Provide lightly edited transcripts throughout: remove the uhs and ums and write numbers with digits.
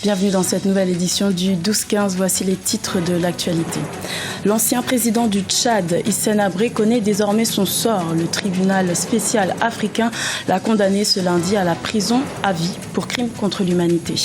Bienvenue dans cette nouvelle édition du 12-15. Voici les titres de l'actualité. L'ancien président du Tchad, Hissène Habré, connaît désormais son sort. Le tribunal spécial africain l'a condamné ce lundi à la prison à vie pour crime contre l'humanité.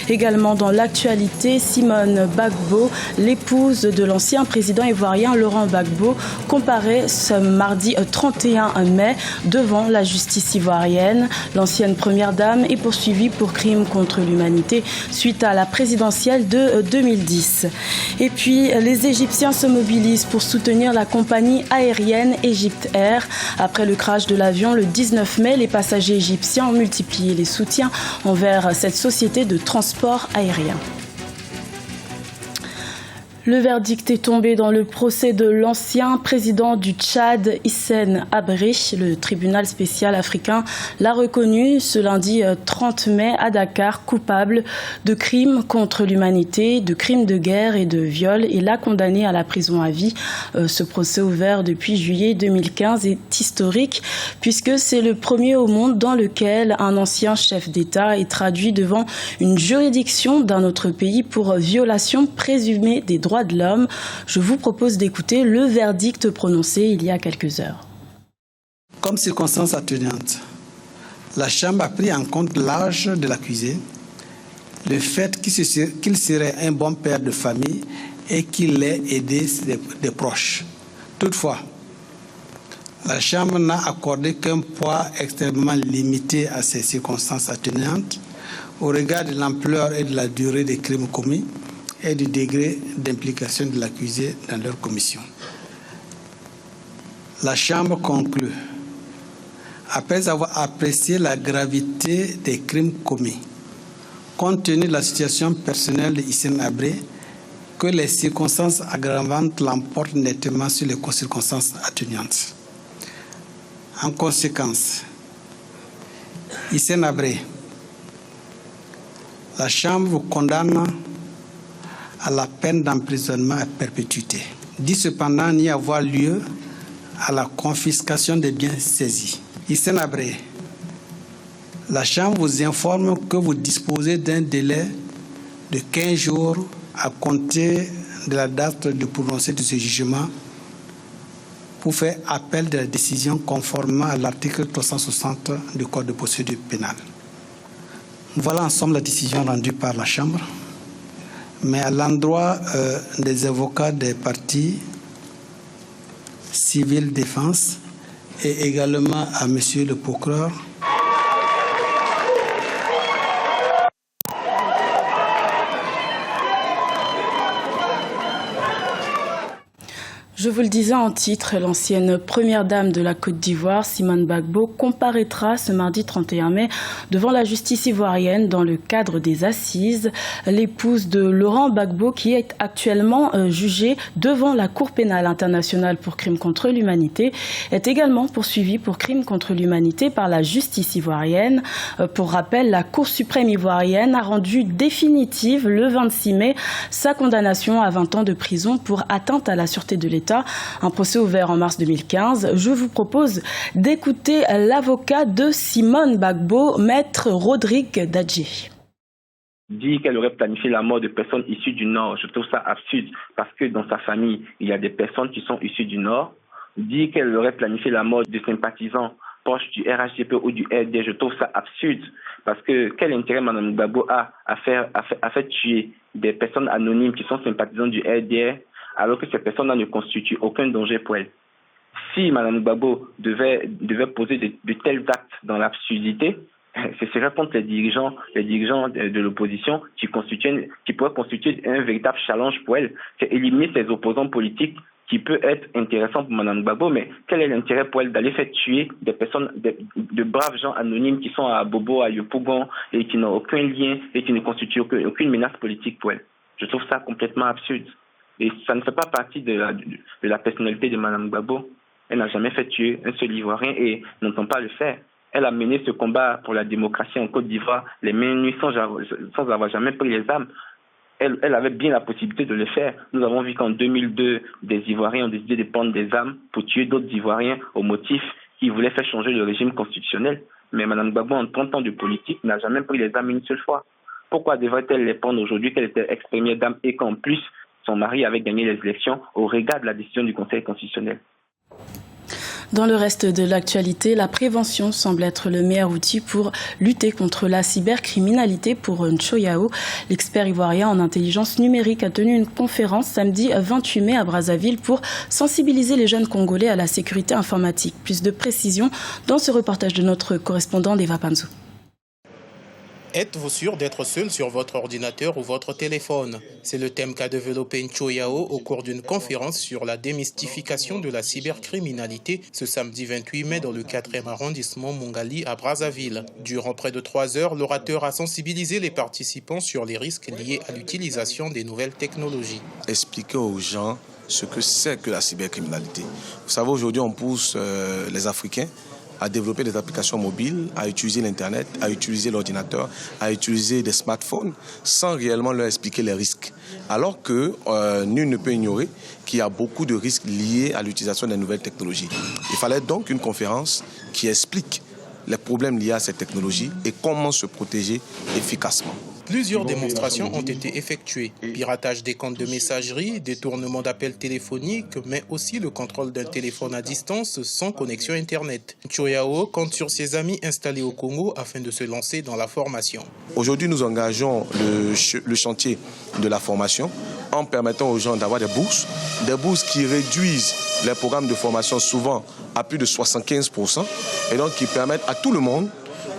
Également dans l'actualité, Simone Gbagbo, l'épouse de l'ancien président ivoirien Laurent Gbagbo, comparaît ce mardi 31 mai devant la justice ivoirienne. L'ancienne première dame est poursuivie pour crime contre l'humanité suite à la présidentielle de 2010. Et puis, les Égyptiens se mobilisent pour soutenir la compagnie aérienne Egypt Air. Après le crash de l'avion le 19 mai, les passagers égyptiens ont multiplié les soutiens envers cette société de transport aérien. Le verdict est tombé dans le procès de l'ancien président du Tchad, Hissène Habré. Le tribunal spécial africain l'a reconnu ce lundi 30 mai à Dakar coupable de crimes contre l'humanité, de crimes de guerre et de viol et l'a condamné à la prison à vie. Ce procès ouvert depuis juillet 2015 est historique puisque c'est le premier au monde dans lequel un ancien chef d'État est traduit devant une juridiction d'un autre pays pour violation présumée des droits de l'homme. Je vous propose d'écouter le verdict prononcé il y a quelques heures. Comme circonstance atténuante, la Chambre a pris en compte l'âge de l'accusé, le fait qu'il serait un bon père de famille et qu'il ait aidé des proches. Toutefois, la Chambre n'a accordé qu'un poids extrêmement limité à ces circonstances atténuantes au regard de l'ampleur et de la durée des crimes commis et du degré d'implication de l'accusé dans leur commission. La Chambre conclut, après avoir apprécié la gravité des crimes commis, compte tenu de la situation personnelle de Hissène Habré, que les circonstances aggravantes l'emportent nettement sur les circonstances atténuantes. En conséquence, Hissène Habré, la Chambre vous condamne à la peine d'emprisonnement à perpétuité. Dit cependant n'y avoir lieu à la confiscation des biens saisis. Hissène Habré, la Chambre vous informe que vous disposez d'un délai de 15 jours à compter de la date de prononcé de ce jugement pour faire appel de la décision conformément à l'article 360 du Code de procédure pénale. Voilà en somme la décision rendue par la Chambre. Mais à l'endroit des avocats des parties civils défense et également à monsieur le procureur, Je vous le disais en titre, l'ancienne première dame de la Côte d'Ivoire, Simone Gbagbo, comparaîtra ce mardi 31 mai devant la justice ivoirienne dans le cadre des assises. L'épouse de Laurent Gbagbo, qui est actuellement jugée devant la Cour pénale internationale pour crimes contre l'humanité, est également poursuivie pour crimes contre l'humanité par la justice ivoirienne. Pour rappel, la Cour suprême ivoirienne a rendu définitive le 26 mai sa condamnation à 20 ans de prison pour atteinte à la sûreté de l'État. Un procès ouvert en mars 2015. Je vous propose d'écouter l'avocat de Simone Gbagbo, maître Rodrigue Dadji. Dire qu'elle aurait planifié la mort de personnes issues du Nord, je trouve ça absurde parce que dans sa famille, il y a des personnes qui sont issues du Nord. Dire qu'elle aurait planifié la mort de sympathisants proches du RHDP ou du RD, je trouve ça absurde parce que quel intérêt Mme Gbagbo a à faire tuer des personnes anonymes qui sont sympathisants du RDR alors que ces personnes-là ne constituent aucun danger pour elle. Si Mme Gbagbo devait poser de tels actes dans l'absurdité, ce serait contre les dirigeants de l'opposition qui pourraient constituer un véritable challenge pour elle. C'est éliminer ses opposants politiques qui peut être intéressant pour Mme Gbagbo, mais quel est l'intérêt pour elle d'aller faire tuer des personnes, de braves gens anonymes qui sont à Bobo, à Yopougon et qui n'ont aucun lien et qui ne constituent aucune menace politique pour elle. Je trouve ça complètement absurde. Et ça ne fait pas partie de la personnalité de Mme Gbagbo. Elle n'a jamais fait tuer un seul Ivoirien et n'entend pas le faire. Elle a mené ce combat pour la démocratie en Côte d'Ivoire les mains nues sans avoir jamais pris les armes. Elle avait bien la possibilité de le faire. Nous avons vu qu'en 2002, des Ivoiriens ont décidé de prendre des armes pour tuer d'autres Ivoiriens au motif qu'ils voulaient faire changer le régime constitutionnel. Mais Mme Gbagbo, en 30 ans de politique, n'a jamais pris les armes une seule fois. Pourquoi devrait-elle les prendre aujourd'hui qu'elle était ex-première dame et qu'en plus, son mari avait gagné les élections au regard de la décision du Conseil constitutionnel? Dans le reste de l'actualité, la prévention semble être le meilleur outil pour lutter contre la cybercriminalité. Pour Ncho Yao, l'expert ivoirien en intelligence numérique a tenu une conférence samedi 28 mai à Brazzaville pour sensibiliser les jeunes Congolais à la sécurité informatique. Plus de précisions dans ce reportage de notre correspondant Deva Panzo. Êtes-vous sûr d'être seul sur votre ordinateur ou votre téléphone? C'est le thème qu'a développé Ncho Yao au cours d'une conférence sur la démystification de la cybercriminalité ce samedi 28 mai dans le 4e arrondissement Mongali à Brazzaville. Durant près de 3 heures, l'orateur a sensibilisé les participants sur les risques liés à l'utilisation des nouvelles technologies. Expliquer aux gens ce que c'est que la cybercriminalité. Vous savez, aujourd'hui, on pousse les Africains à développer des applications mobiles, à utiliser l'Internet, à utiliser l'ordinateur, à utiliser des smartphones, sans réellement leur expliquer les risques. Alors que nul ne peut ignorer qu'il y a beaucoup de risques liés à l'utilisation des nouvelles technologies. Il fallait donc une conférence qui explique les problèmes liés à ces technologies et comment se protéger efficacement. Plusieurs démonstrations ont été effectuées. Piratage des comptes de messagerie, détournement d'appels téléphoniques, mais aussi le contrôle d'un téléphone à distance sans connexion Internet. Ncho Yao compte sur ses amis installés au Congo afin de se lancer dans la formation. Aujourd'hui, nous engageons le chantier de la formation en permettant aux gens d'avoir des bourses qui réduisent les programmes de formation souvent à plus de 75% et donc qui permettent à tout le monde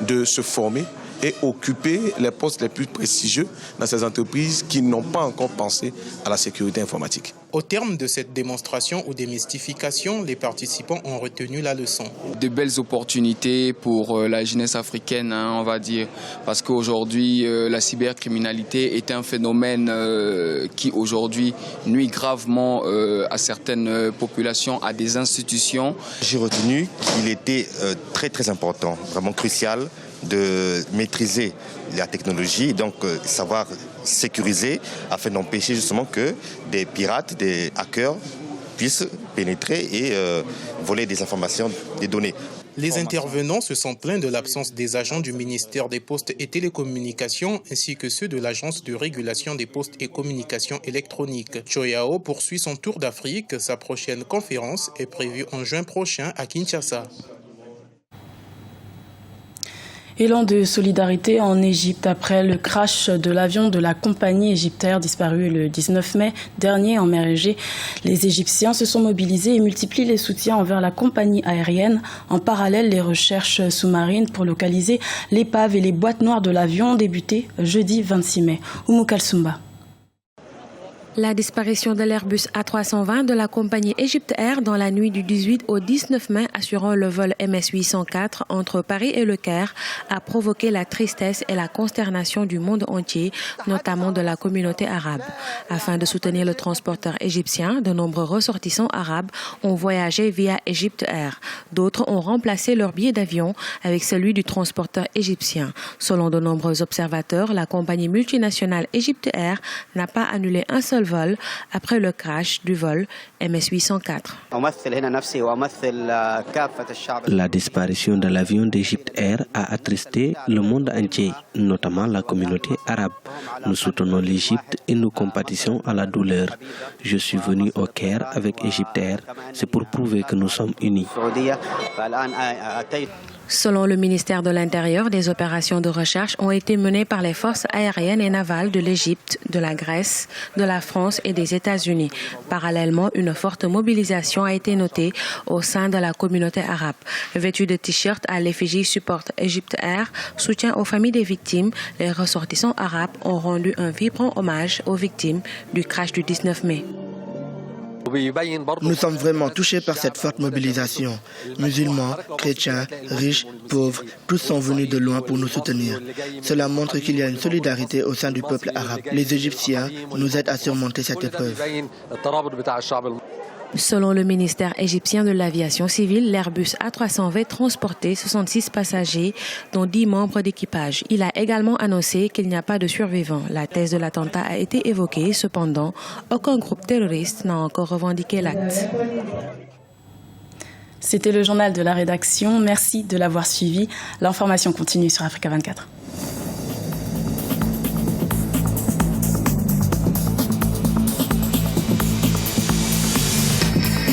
de se former et occuper les postes les plus prestigieux dans ces entreprises qui n'ont pas encore pensé à la sécurité informatique. Au terme de cette démonstration ou démystification, les participants ont retenu la leçon. De belles opportunités pour la jeunesse africaine, on va dire, parce qu'aujourd'hui, la cybercriminalité est un phénomène qui aujourd'hui nuit gravement à certaines populations, à des institutions. J'ai retenu qu'il était très important, vraiment crucial, de maîtriser la technologie, donc savoir sécuriser afin d'empêcher justement que des pirates, des hackers puissent pénétrer et voler des informations, des données. Les intervenants se sont plaints de l'absence des agents du ministère des Postes et Télécommunications ainsi que ceux de l'Agence de régulation des postes et communications électroniques. Ncho Yao poursuit son tour d'Afrique. Sa prochaine conférence est prévue en juin prochain à Kinshasa. Élan de solidarité en Égypte après le crash de l'avion de la compagnie Egyptair disparu le 19 mai dernier en mer Égée. Les Égyptiens se sont mobilisés et multiplient les soutiens envers la compagnie aérienne. En parallèle, les recherches sous-marines pour localiser l'épave et les boîtes noires de l'avion ont débuté jeudi 26 mai. Oumou Kalsoumba. La disparition de l'Airbus A320 de la compagnie Egyptair dans la nuit du 18 au 19 mai assurant le vol MS-804 entre Paris et Le Caire a provoqué la tristesse et la consternation du monde entier, notamment de la communauté arabe. Afin de soutenir le transporteur égyptien, de nombreux ressortissants arabes ont voyagé via Egyptair. D'autres ont remplacé leur billet d'avion avec celui du transporteur égyptien. Selon de nombreux observateurs, la compagnie multinationale Egyptair n'a pas annulé un seul vol après le crash du vol MS-804. La disparition de l'avion d'Egyptair a attristé le monde entier, notamment la communauté arabe. Nous soutenons l'Égypte et nous compatissons à la douleur. Je suis venu au Caire avec Egyptair, c'est pour prouver que nous sommes unis. Selon le ministère de l'Intérieur, des opérations de recherche ont été menées par les forces aériennes et navales de l'Égypte, de la Grèce, de la France et des États-Unis. Parallèlement, une forte mobilisation a été notée au sein de la communauté arabe. Vêtus de t-shirts à l'effigie Support Egyptair, soutien aux familles des victimes, les ressortissants arabes ont rendu un vibrant hommage aux victimes du crash du 19 mai. Nous sommes vraiment touchés par cette forte mobilisation. Musulmans, chrétiens, riches, pauvres, tous sont venus de loin pour nous soutenir. Cela montre qu'il y a une solidarité au sein du peuple arabe. Les Égyptiens nous aident à surmonter cette épreuve. Selon le ministère égyptien de l'aviation civile, l'Airbus A320 transportait 66 passagers, dont 10 membres d'équipage. Il a également annoncé qu'il n'y a pas de survivants. La thèse de l'attentat a été évoquée, cependant, aucun groupe terroriste n'a encore revendiqué l'acte. C'était le journal de la rédaction. Merci de l'avoir suivi. L'information continue sur Africa 24.